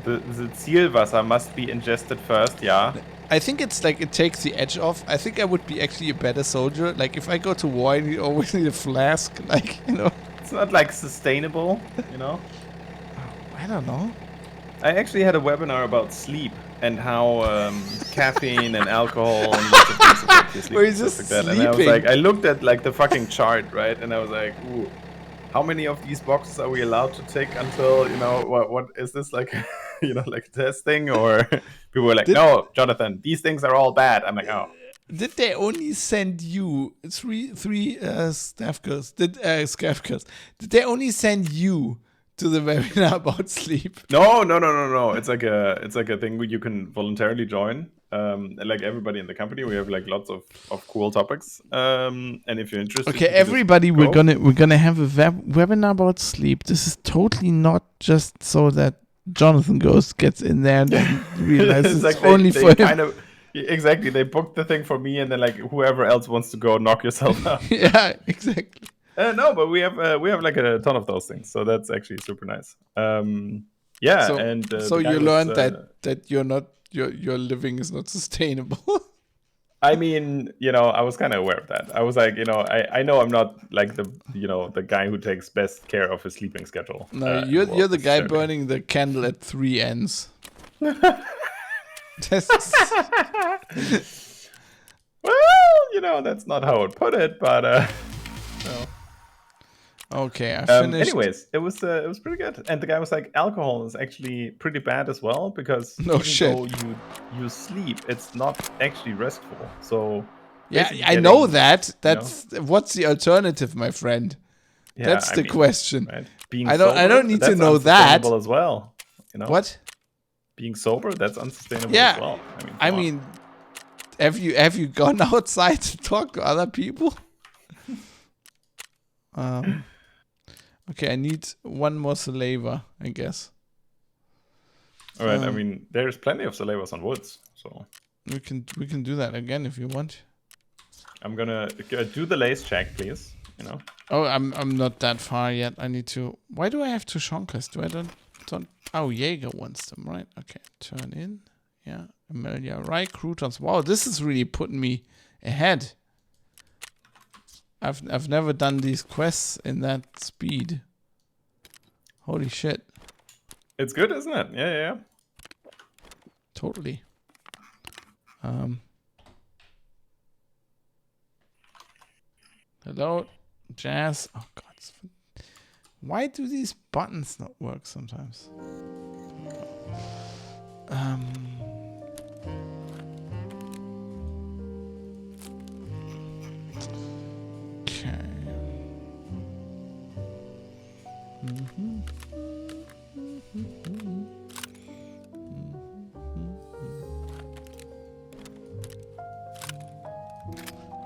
The Zielwasser must be ingested first, yeah. I think it's like it takes the edge off. I think I would be actually a better soldier. Like if I go to war, I always need a flask. Like, you know. It's not like sustainable, you know? I don't know. I actually had a webinar about sleep and how caffeine and alcohol and lots of things affect your sleep. Where and you're stuff just like that. And I was sleeping. like, I looked at like the fucking chart, right? And I was like, ooh, how many of these boxes are we allowed to take until, you know, what is this like, you know, like testing? Or people were like, no, Jonathan, these things are all bad. I'm like, oh. Did they only send you three staff girls? Scav girls? Did they only send you to the webinar about sleep? No. It's like a thing where you can voluntarily join. Like everybody in the company, we have like lots of cool topics. And if you're interested, Okay, you can just everybody, we're go. gonna have a webinar about sleep. This is totally not just so that Jonathan gets in there and then realizes it's like only for him. kind of exactly. They booked the thing for me, and then like whoever else wants to go, knock yourself out. Yeah, exactly. No, but we have like a ton of those things, so that's actually super nice. Yeah, So, and so the guy you was, learned that you're not your living is not sustainable. I mean, you know, I was kind of aware of that. I was like, you know, I know I'm not like the guy who takes best care of his sleeping schedule. No, you're the guy burning the candle at 3 ends. Well, that's not how I would put it, but no. Okay, I finished. Anyways, it was pretty good, and the guy was like, alcohol is actually pretty bad as well because No even shit. though you sleep, it's not actually restful. So Yeah, basically I know getting, that. That's what's the alternative, my friend? yeah, That's the question. Right? Being I don't need to that's know that. unsustainable as well. What? Being sober, that's unsustainable Yeah. as well. I come on. mean, have you gone outside to talk to other people? Okay, I need one more saliva, I guess. All right. There's plenty of salivas on woods, so We can do that again if you want. I'm gonna do the lace check, please. Oh, I'm not that far yet. I need to. Why do I have two shonkers? Don't. Oh, Jaeger wants them, right? Okay, turn in. Yeah, Amelia, right? Croutons. Wow, this is really putting me ahead. I've never done these quests in that speed. Holy shit! It's good, isn't it? Yeah. Totally. Hello, Jazz. Oh God. Why do these buttons not work sometimes? Okay.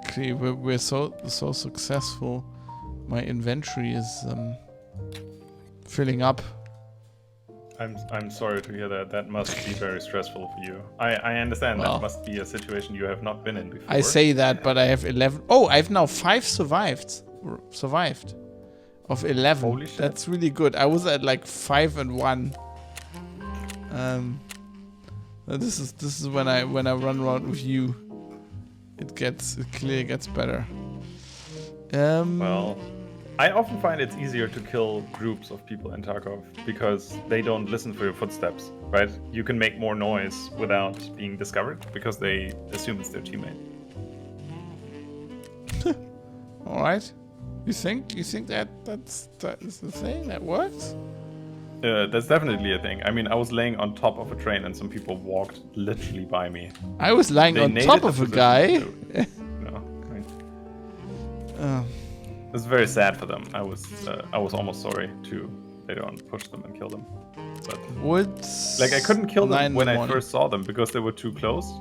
Okay, we're so successful. My inventory is filling up. I'm sorry to hear that. That must be very stressful for you. I understand Well, that must be a situation you have not been in before. I say that, but I have 11. Oh, I've now 5 survived of 11. Holy shit. That's really good. I was at like 5 and 1. This is when I run around with you. It clearly gets better. Well, I often find it's easier to kill groups of people in Tarkov because they don't listen for your footsteps, right? You can make more noise without being discovered because they assume it's their teammate. All right. You think that's the thing that works? That's definitely a thing. I was laying on top of a train and some people walked literally by me. I was lying They on needed top the of a position guy. It was very sad for them. I was almost sorry to later on push them and kill them. But Woods. I couldn't kill them when I morning. first saw them because they were too close,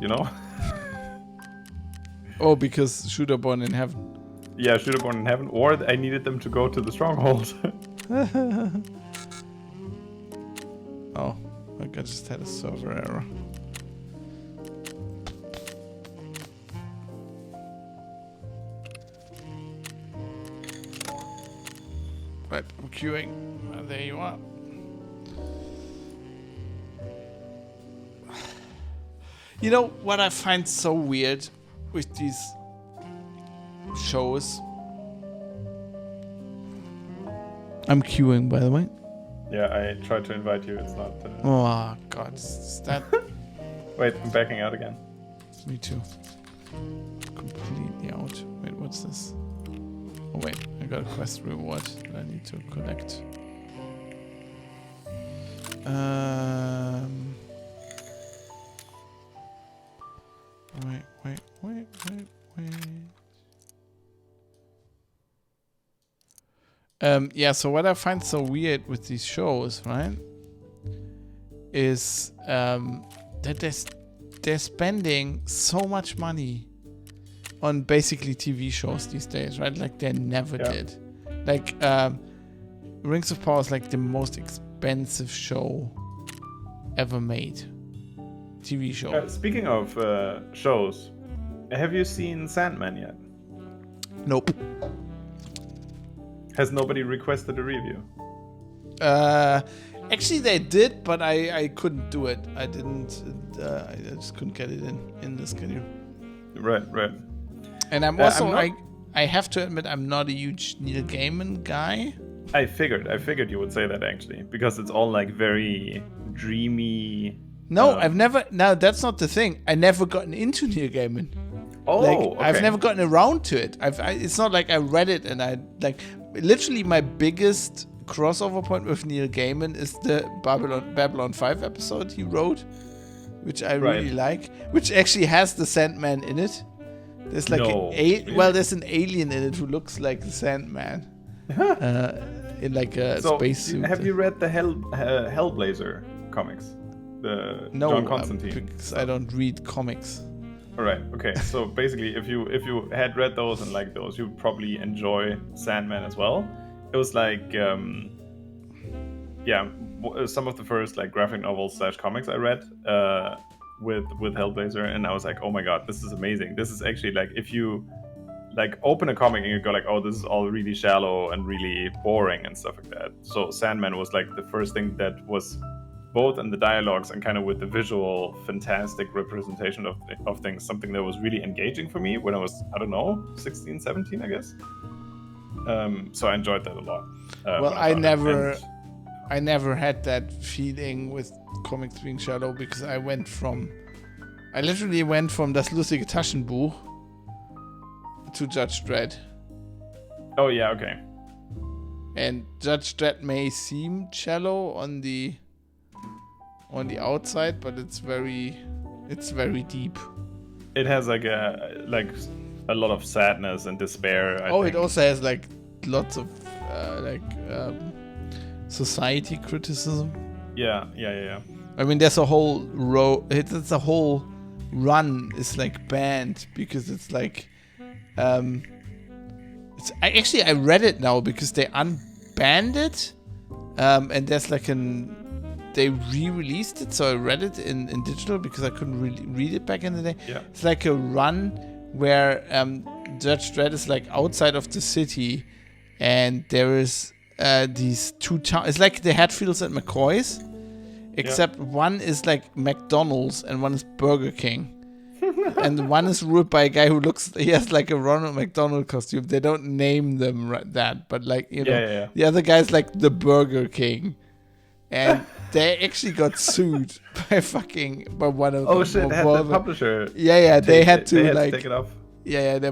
Oh, because Shooterborn in heaven. Yeah, should have gone in heaven, or I needed them to go to the stronghold. Oh, I just had a server error. Right, I'm queuing. There you are. You know what I find so weird with these shows? I'm queuing, by the way. Yeah, I tried to invite you. It's not. Oh God, is that? Wait, I'm backing out again. Me too. Completely out. Wait, what's this? Oh wait, I got a quest reward that I need to collect. Wait. Yeah, so what I find so weird with these shows, right, is that they're spending so much money on basically TV shows these days, right? Like they never did. Like Rings of Power is like the most expensive show ever made. TV show. Speaking of shows, have you seen Sandman yet? Nope. Has nobody requested a review? Actually they did, but I couldn't do it. I didn't. I just couldn't get it in the schedule. Right. And I'm also I have to admit I'm not a huge Neil Gaiman guy. I figured you would say that actually, because it's all like very dreamy No, I've never. No, that's not the thing. I never gotten into Neil Gaiman. Oh, Like, I've never gotten around to it. It's not like I read it and I like. Literally, my biggest crossover point with Neil Gaiman is the Babylon 5 episode he wrote, which I really like. Which actually has the Sandman in it. There's like there's an alien in it who looks like the Sandman, in like a spacesuit. Have you read the Hellblazer comics? John Constantine. Because I don't read comics. All right. Okay. So basically, if you had read those and liked those, you'd probably enjoy Sandman as well. It was like, some of the first like graphic novels / comics I read with Hellblazer, and I was like, oh my god, this is amazing. This is actually like, if you like open a comic and you go like, oh, this is all really shallow and really boring and stuff like that. So Sandman was like the first thing that was both in the dialogues and kind of with the visual fantastic representation of things, something that was really engaging for me when I was, I don't know, 16, 17, I guess. So I enjoyed that a lot. Well, I never had that feeling with comics being shallow, because I literally went from Das lustige Taschenbuch to Judge Dredd. Oh yeah, okay. And Judge Dredd may seem shallow on the outside, but it's very deep. It has like a lot of sadness and despair. I think. It also has like lots of society criticism. Yeah. I mean, there's a whole row. It's a whole run is like banned because it's like, I read it now because they unbanned it, and there's like they re-released it, so I read it in digital because I couldn't really read it back in the day. Yeah. It's like a run where Judge Dredd is like outside of the city, and there is these two towns. It's like the Hatfields and McCoys, except one is like McDonald's and one is Burger King. And one is ruled by a guy who he has like a Ronald McDonald costume. They don't name them that, but like, you know, the other guy's like the Burger King. And they actually got sued by one of them. Oh shit, the publisher. They had to take it off.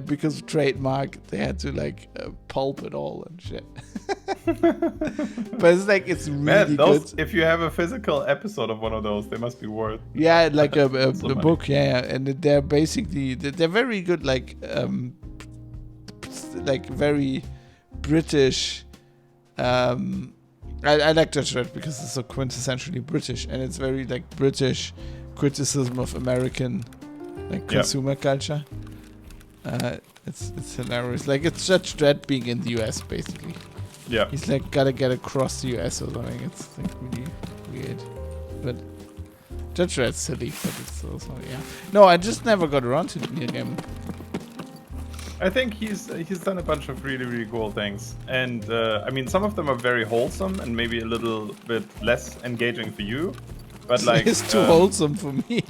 Because of trademark, they had to like pulp it all and shit. But it's like, it's really good. If you have a physical episode of one of those, they must be worth. Yeah, like a book. Yeah, and they're basically they're very good, like very British. I like Judge Dredd because it's so quintessentially British, and it's very like British criticism of American consumer culture. It's hilarious. Like, it's Judge Dredd being in the US, basically. Yeah. He's like gotta get across the US or something. It's like really weird. But Judge Dredd's silly, but it's also, No, I just never got around to Neil Gaiman. I think he's done a bunch of really, really cool things. And I mean, some of them are very wholesome and maybe a little bit less engaging for you. But like, it's too wholesome for me.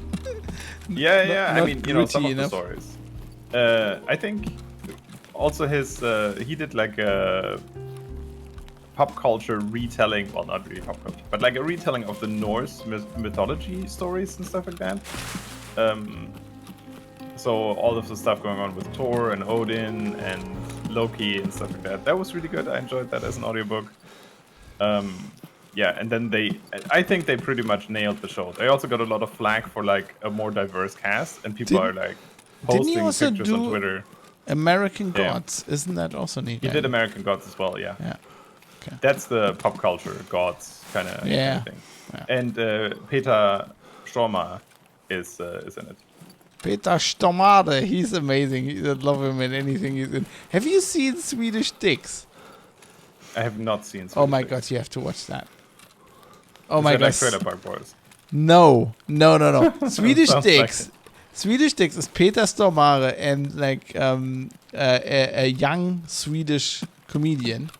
I mean, you know, some of the stories. I think also he did like a pop culture retelling, well, not really pop culture, but like a retelling of the Norse mythology stories and stuff like that. So all of the stuff going on with Thor and Odin and Loki and stuff like that. That was really good. I enjoyed that as an audiobook. And then I think they pretty much nailed the show. They also got a lot of flack for like a more diverse cast, and people are like posting pictures on Twitter. American Gods, isn't that also neat? He did American Gods as well, yeah. Okay. That's the pop culture gods kind of thing. Yeah. And Peter Stormare is in it. Peter Stormare, he's amazing. I love him in anything he's in. Have you seen Swedish Dicks? I have not seen Swedish Oh my Dicks. god, you have to watch that. Oh my god. Like Trailer Park Boys? No. Swedish Dicks. Swedish Dicks is Peter Stormare and like a young Swedish comedian.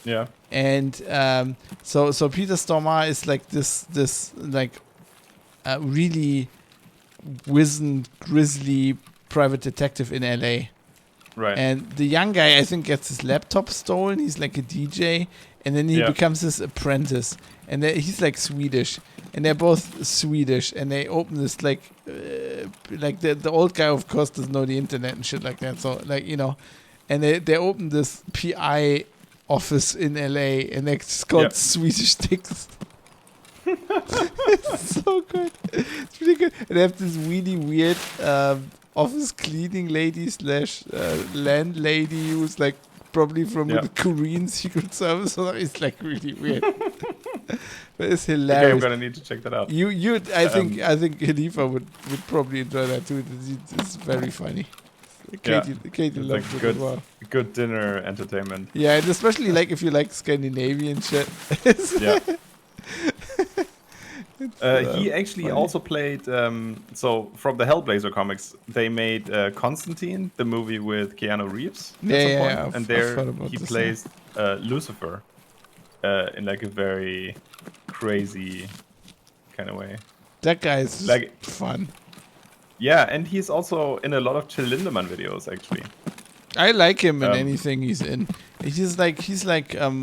Yeah. And so Peter Stormare is like this like really wizened, grizzly private detective in LA. Right. And the young guy, I think, gets his laptop stolen. He's like a DJ, and then he becomes his apprentice. and he's like Swedish, and they're both Swedish, and they open this like the old guy of course doesn't know the internet and shit like that, so like and they opened this PI office in LA, and they just got Swedish tickets. It's so good. It's really good. And they have this really weird office cleaning lady / landlady who's like probably from the Korean Secret Service. So it's like really weird. But it's hilarious. Okay, I'm gonna need to check that out. I think Khalifa would probably enjoy that too. It's very funny. Katie loves it as well. Good dinner entertainment. Yeah, and especially like if you like Scandinavian shit. He actually also played. So from the Hellblazer comics, they made Constantine, the movie with Keanu Reeves. Yeah. And there he plays Lucifer in like a very crazy kind of way. That guy is like fun. Yeah, and he's also in a lot of Till Lindemann videos actually. I like him in anything he's in. He's like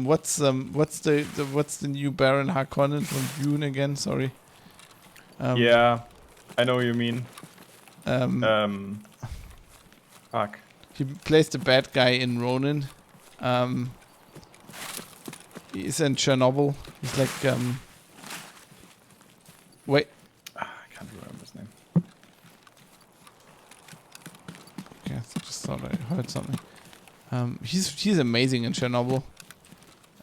what's the new Baron Harkonnen from Dune again? Sorry. Yeah, I know what you mean. Fuck. He plays the bad guy in Ronin. He's in Chernobyl. He's like wait. I can't remember his name. Okay, I just thought I heard something. He's amazing in Chernobyl.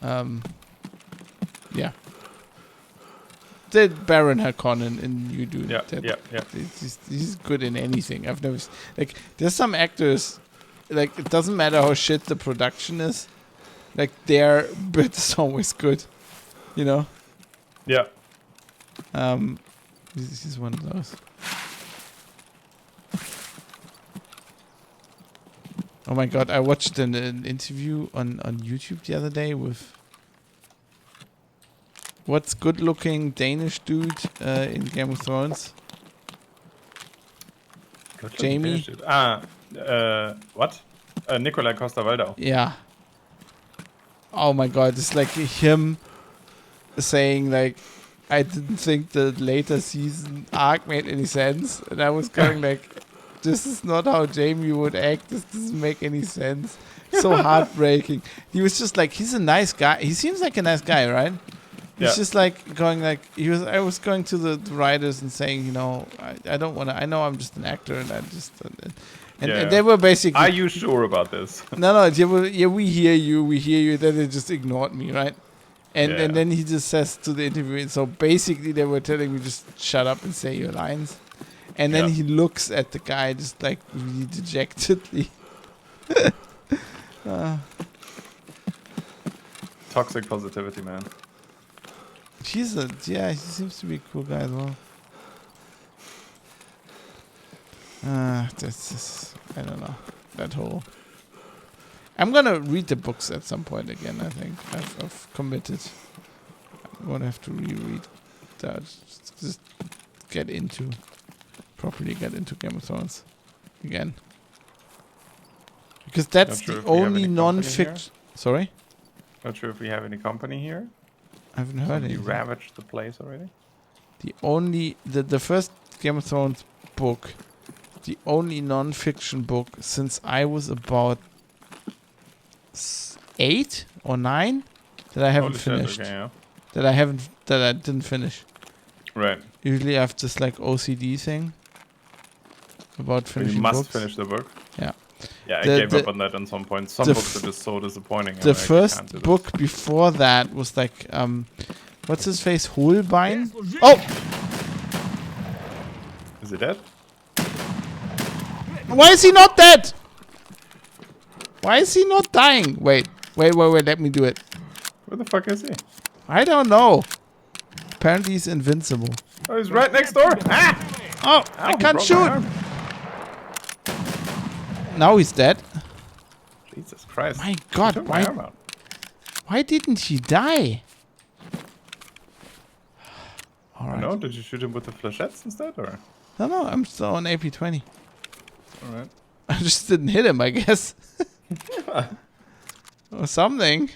Yeah. The Baron Harkonnen in You Do. Yeah. He's good in anything. I've never like. There's some actors, like it doesn't matter how shit the production is, like their bit is always good, Yeah. He's one of those. Oh my god! I watched an interview on YouTube the other day with what's good-looking Danish dude in Game of Thrones? Jamie. What? Nikolai Coster-Waldau. Yeah. Oh my god! It's like him saying like, "I didn't think the later season arc made any sense," and I was going like, "This is not how Jamie would act. This doesn't make any sense." So heartbreaking. He was just like, he's a nice guy. He seems like a nice guy, right? He's just like going like I was going to the writers and saying, I don't want to. I know I'm just an actor, and I just and they were basically. Are you sure about this? No. We hear you. Then they just ignored me, right? And then he just says to the interviewer. So basically, they were telling me just shut up and say your lines. And then he looks at the guy just like really dejectedly. Toxic positivity, man. He seems to be a cool guy as well. That's just, I don't know. That whole. I'm gonna read the books at some point again. I think I've committed. I'm gonna have to reread that. Just properly get into Game of Thrones again. Because that's the only non-fiction. Sorry? Not sure if we have any company here. I haven't heard it. You ravaged the place already? The first Game of Thrones book, the only non-fiction book since I was about 8 or 9 that I haven't finished. Okay, yeah. That I didn't finish. Right. Usually I have this like OCD thing about finishing you must books. Finish the book. Yeah. Yeah, I gave up on that at some point. Some books are just so disappointing. The first book before that was like, what's his face? Holbein? Oh! Is he dead? Why is he not dead? Why is he not dying? Wait, let me do it. Where the fuck is he? I don't know. Apparently he's invincible. Oh, he's right next door. Ah! Oh, I can't shoot. Now he's dead. Jesus Christ. My God, why didn't he die? All right. No, did you shoot him with the flechettes instead, or? No, I'm still on AP20. All right. I just didn't hit him, I guess. Or something.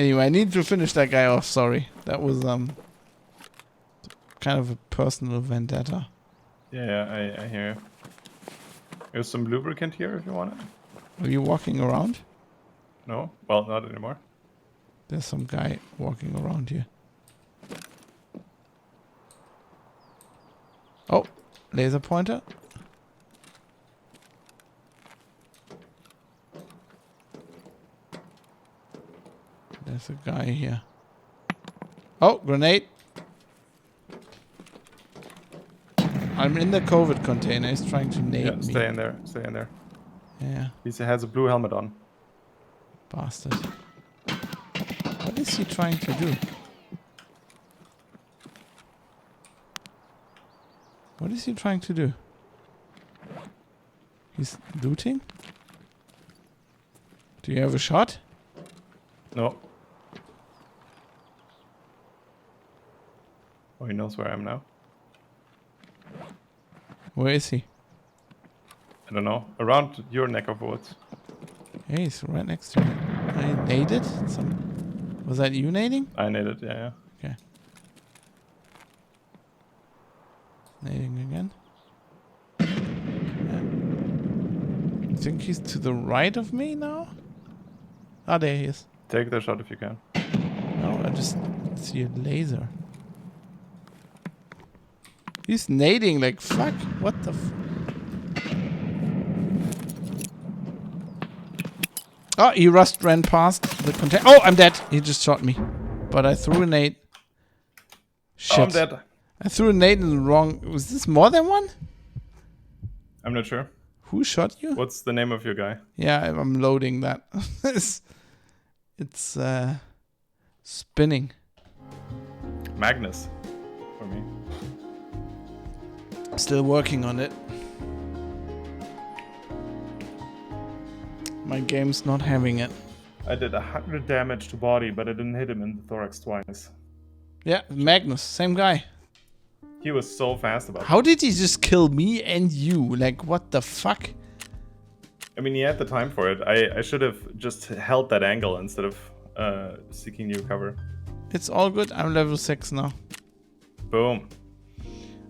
Anyway, I need to finish that guy off. Sorry, that was kind of a personal vendetta. Yeah, I hear you. There's some lubricant here if you want it. Are you walking around? No? Well, not anymore. There's some guy walking around here. Oh, laser pointer. There's a guy here. Oh, grenade. I'm in the COVID container. He's trying to nade me. Stay in there. Stay in there. Yeah, He has a blue helmet on. bastard. What is he trying to do? What is he trying to do? He's looting? Do you have a shot? No. Oh, he knows where I am now. Where is he? I don't know. Around your neck of woods. Hey, he's right next to me. I naded? Was that you nading? I naded, yeah. Okay. Nading again. Yeah. I think he's to the right of me now? Ah, there he is. Take the shot if you can. No, I just see a laser. He's nading like fuck. What the Oh, he ran past the container. Oh, I'm dead. He just shot me. But I threw a nade. Shit. Oh, I'm dead. I threw a nade in the wrong... Was this more than one? I'm not sure. Who shot you? What's the name of your guy? Yeah, I'm loading that. it's spinning. Magnus. For me. Still working on it. My game's not having it. I did 100 damage to body, but I didn't hit him in the thorax twice. Yeah, Magnus, same guy. He was so fast about it. How did he just kill me and you? Like, what the fuck? I mean, he had the time for it. I should have just held that angle instead of seeking new cover. It's all good. I'm level 6 now. Boom.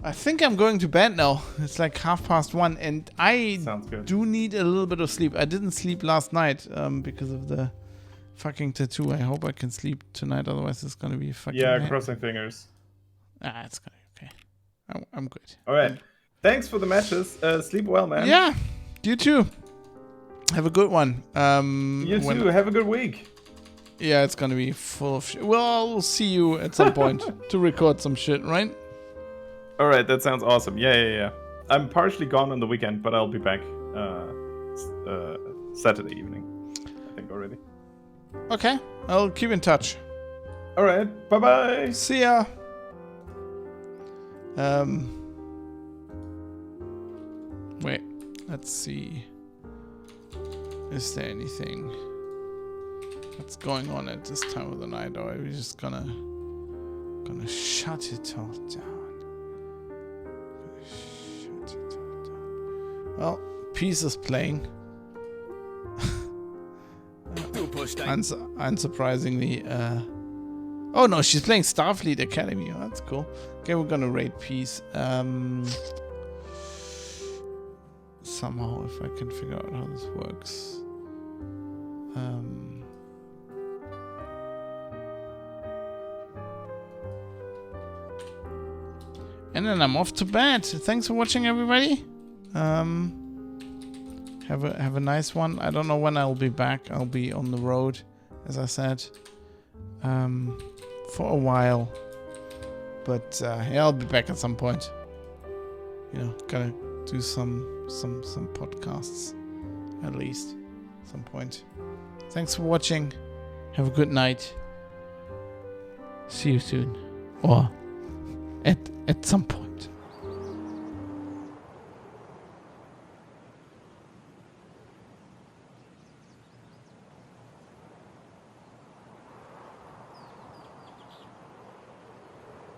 I think I'm going to bed now. It's like 1:30, and I Sounds good. do need a little bit of sleep. I didn't sleep last night because of the fucking tattoo. I hope I can sleep tonight. Otherwise, it's gonna be a fucking. Yeah, crossing fingers. It's gonna be okay. I'm good. All right. Thanks for the matches. Sleep well, man. Yeah, you too. Have a good one. You too. Have a good week. Yeah, it's gonna be full of shit. Well, I'll see you at some point to record some shit, right? All right, that sounds awesome. Yeah. I'm partially gone on the weekend, but I'll be back Saturday evening, I think already. Okay, I'll keep in touch. All right, bye-bye. See ya. Wait, let's see. Is there anything that's going on at this time of the night, or are we just gonna shut it all down? Well, Peace is playing. Unsurprisingly. Oh no, she's playing Starfleet Academy. Oh, that's cool. Okay, we're gonna raid Peace. Somehow, if I can figure out how this works. And then I'm off to bed. Thanks for watching, everybody. Have a nice one. I don't know when I'll be back. I'll be on the road, as I said, for a while. But yeah, I'll be back at some point. You know, gotta do some podcasts at least some point. Thanks for watching. Have a good night. See you soon, or at some point.